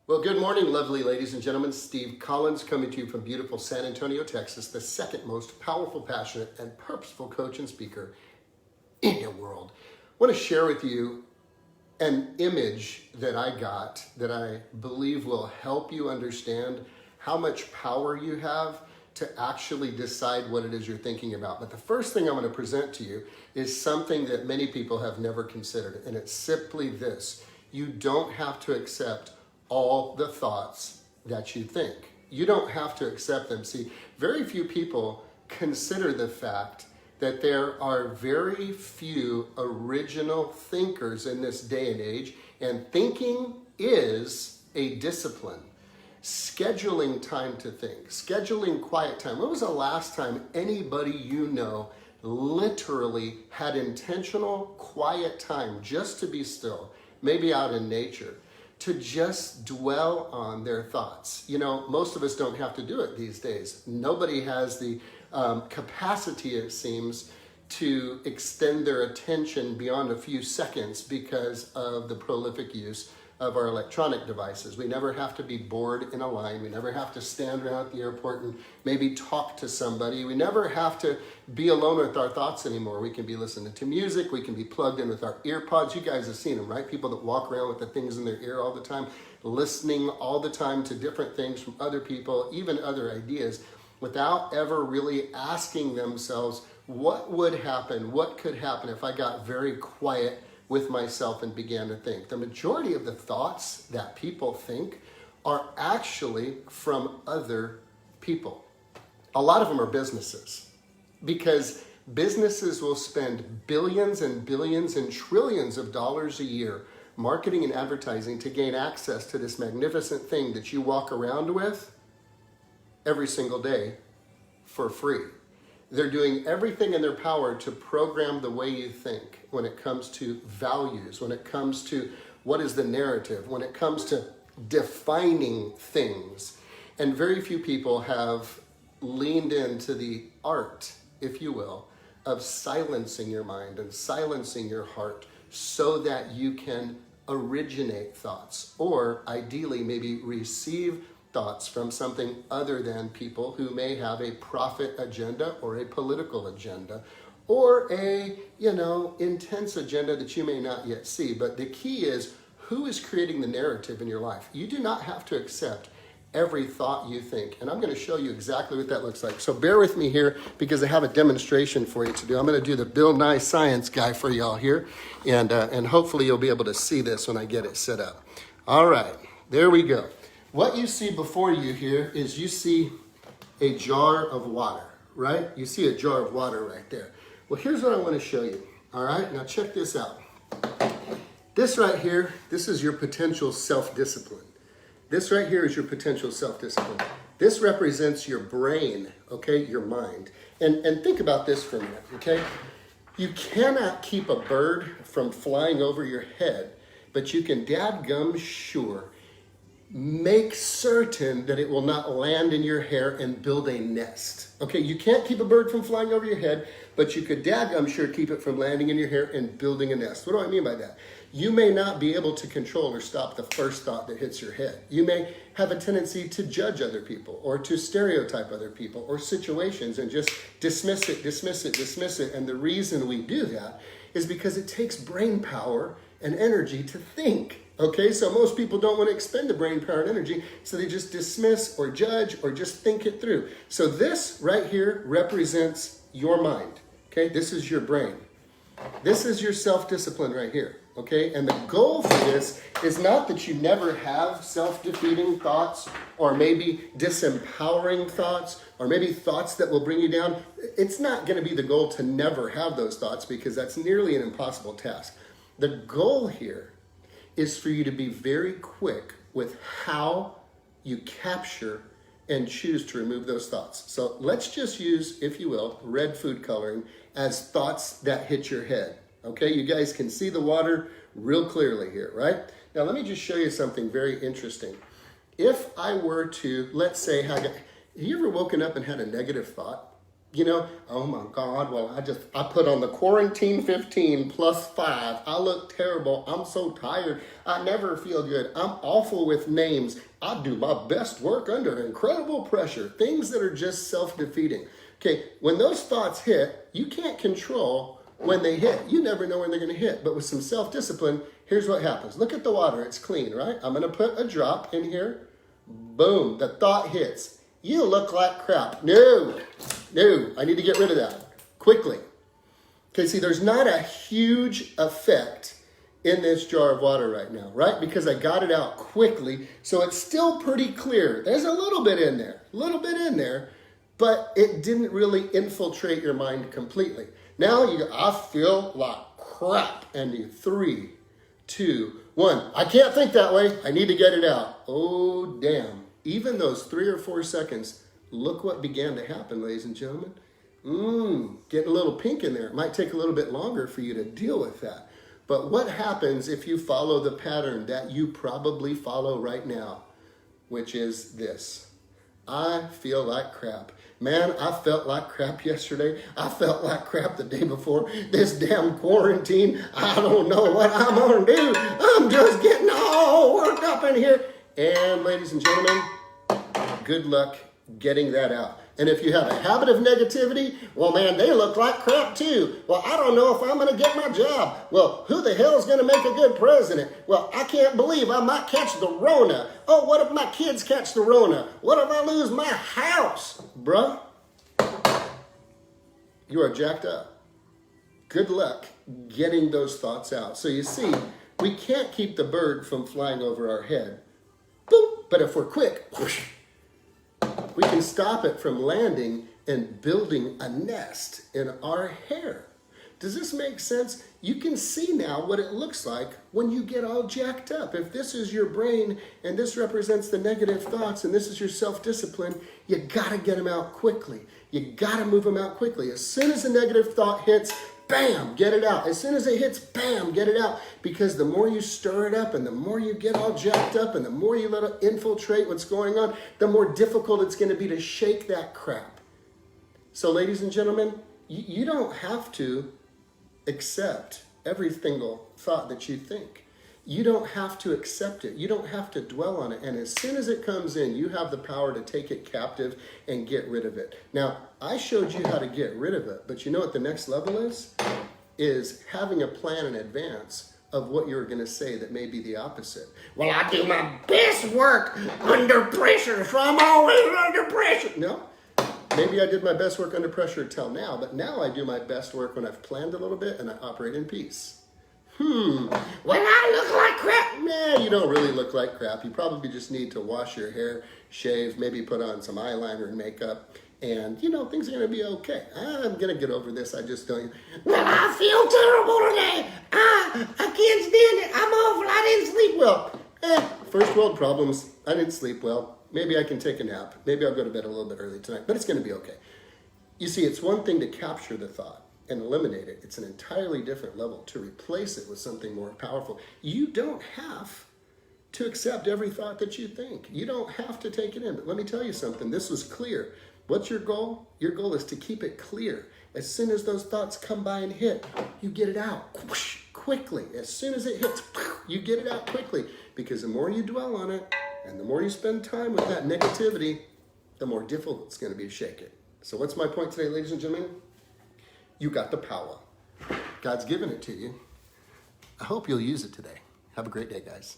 Well, good morning, lovely ladies and gentlemen. Steve Collins coming to you from beautiful San Antonio, Texas, the second most powerful, passionate, and purposeful coach and speaker in the world. I want to share with you an image that I got that I believe will help you understand how much power you have to actually decide what it is you're thinking about. But the first thing I'm going to present to you is something that many people have never considered, and it's simply this. You don't have to accept all the thoughts that you think. You don't have to accept them. See, very few people consider the fact that there are very few original thinkers in this day and age, and thinking is a discipline. Scheduling time to think, scheduling quiet time. When was the last time anybody you know literally had intentional quiet time just to be still, maybe out in nature, to just dwell on their thoughts? You know, most of us don't have to do it these days. Nobody has the capacity, it seems, to extend their attention beyond a few seconds because of the prolific use of our electronic devices. We never have to be bored in a line. We never have to stand around at the airport and maybe talk to somebody. We never have to be alone with our thoughts anymore. We can be listening to music. We can be plugged in with our ear pods. You guys have seen them, right? People that walk around with the things in their ear all the time, listening all the time to different things from other people, even other ideas, without ever really asking themselves, what would happen? What could happen if I got very quiet with myself and began to think? The majority of the thoughts that people think are actually from other people. A lot of them are businesses, because businesses will spend billions and billions and trillions of dollars a year marketing and advertising to gain access to this magnificent thing that you walk around with every single day for free. They're doing everything in their power to program the way you think when it comes to values, when it comes to what is the narrative, when it comes to defining things. And very few people have leaned into the art, if you will, of silencing your mind and silencing your heart so that you can originate thoughts, or ideally maybe receive thoughts from something other than people who may have a profit agenda or a political agenda or a, intense agenda that you may not yet see. But the key is, who is creating the narrative in your life? You do not have to accept every thought you think. And I'm going to show you exactly what that looks like. So bear with me here, because I have a demonstration for you to do. I'm going to do the Bill Nye Science guy for y'all here. And hopefully you'll be able to see this when I get it set up. All right, there we go. What you see before you here is you see a jar of water, right? You see a jar of water right there. Well, here's what I want to show you. All right, now check this out. This right here, this is your potential self-discipline. This right here is your potential self-discipline. This represents your brain, okay, your mind. And think about this for a minute, okay? You cannot keep a bird from flying over your head, but you can dadgum sure make certain that it will not land in your hair and build a nest. Okay, you can't keep a bird from flying over your head, but you could I'm sure keep it from landing in your hair and building a nest. What do I mean by that? You may not be able to control or stop the first thought that hits your head. You may have a tendency to judge other people or to stereotype other people or situations and just dismiss it. And the reason we do that is because it takes brain power and energy to think. Okay, so most people don't want to expend the brain power and energy, so they just dismiss or judge or just think it through. So this right here represents your mind. Okay, this is your brain. This is your self-discipline right here. Okay, and the goal for this is not that you never have self-defeating thoughts or maybe disempowering thoughts or maybe thoughts that will bring you down. It's not going to be the goal to never have those thoughts, because that's nearly an impossible task. The goal here is for you to be very quick with how you capture and choose to remove those thoughts. So let's just use, if you will, red food coloring as thoughts that hit your head. Okay, you guys can see the water real clearly here, right? Now let me just show you something very interesting. If I were to, let's say, have you ever woken up and had a negative thought? Oh my God, well, I put on the quarantine 15 plus 5. I look terrible. I'm so tired. I never feel good. I'm awful with names. I do my best work under incredible pressure. Things that are just self-defeating. Okay, when those thoughts hit, you can't control when they hit. You never know when they're going to hit. But with some self-discipline, here's what happens. Look at the water. It's clean, right? I'm going to put a drop in here. Boom, the thought hits. You look like crap. No, I need to get rid of that quickly. Okay, see, there's not a huge effect in this jar of water right now, right? Because I got it out quickly, so it's still pretty clear. There's a little bit in there, but it didn't really infiltrate your mind completely. Now I feel like crap, and you 3, 2, 1. I can't think that way. I need to get it out. Oh, damn. Even those 3 or 4 seconds, look what began to happen, ladies and gentlemen. Getting a little pink in there. It might take a little bit longer for you to deal with that. But what happens if you follow the pattern that you probably follow right now, which is this? I feel like crap. Man, I felt like crap yesterday. I felt like crap the day before. This damn quarantine, I don't know what I'm going to do. I'm just getting all worked up in here. And ladies and gentlemen, good luck getting that out. And if you have a habit of negativity, well, man, they look like crap too. Well, I don't know if I'm going to get my job. Well, who the hell is going to make a good president? Well, I can't believe I might catch the Rona. Oh, what if my kids catch the Rona? What if I lose my house? Bruh, you are jacked up. Good luck getting those thoughts out. So you see, we can't keep the bird from flying over our head. Boop. But if we're quick, whoosh, we can stop it from landing and building a nest in our hair. Does this make sense? You can see now what it looks like when you get all jacked up. If this is your brain and this represents the negative thoughts and this is your self-discipline, you gotta get them out quickly. You gotta move them out quickly. As soon as the negative thought hits, bam, get it out. As soon as it hits, bam, get it out. Because the more you stir it up and the more you get all jacked up and the more you let it infiltrate what's going on, the more difficult it's going to be to shake that crap. So ladies and gentlemen, you don't have to accept every single thought that you think. You don't have to accept it. You don't have to dwell on it. And as soon as it comes in, you have the power to take it captive and get rid of it. Now, I showed you how to get rid of it, but you know what the next level is? Is having a plan in advance of what you're going to say that may be the opposite. Well, I do my best work under pressure, so I'm always under pressure. No, maybe I did my best work under pressure till now, but now I do my best work when I've planned a little bit and I operate in peace. Well, I look like crap. Nah, you don't really look like crap. You probably just need to wash your hair, shave, maybe put on some eyeliner and makeup, and, things are going to be okay. I'm going to get over this. I just don't. Well, I feel terrible today. I can't stand it. I'm awful. I didn't sleep well. First world problems. I didn't sleep well. Maybe I can take a nap. Maybe I'll go to bed a little bit early tonight, but it's going to be okay. You see, it's one thing to capture the thought and eliminate it. It's an entirely different level to replace it with something more powerful. You don't have to accept every thought that you think. You don't have to take it in. But let me tell you something. This was clear. What's your goal? Your goal is to keep it clear. As soon as those thoughts come by and hit, you get it out quickly. As soon as it hits, you get it out quickly. Because the more you dwell on it and the more you spend time with that negativity, the more difficult it's going to be to shake it. So what's my point today, ladies and gentlemen? You got the power. God's given it to you. I hope you'll use it today. Have a great day, guys.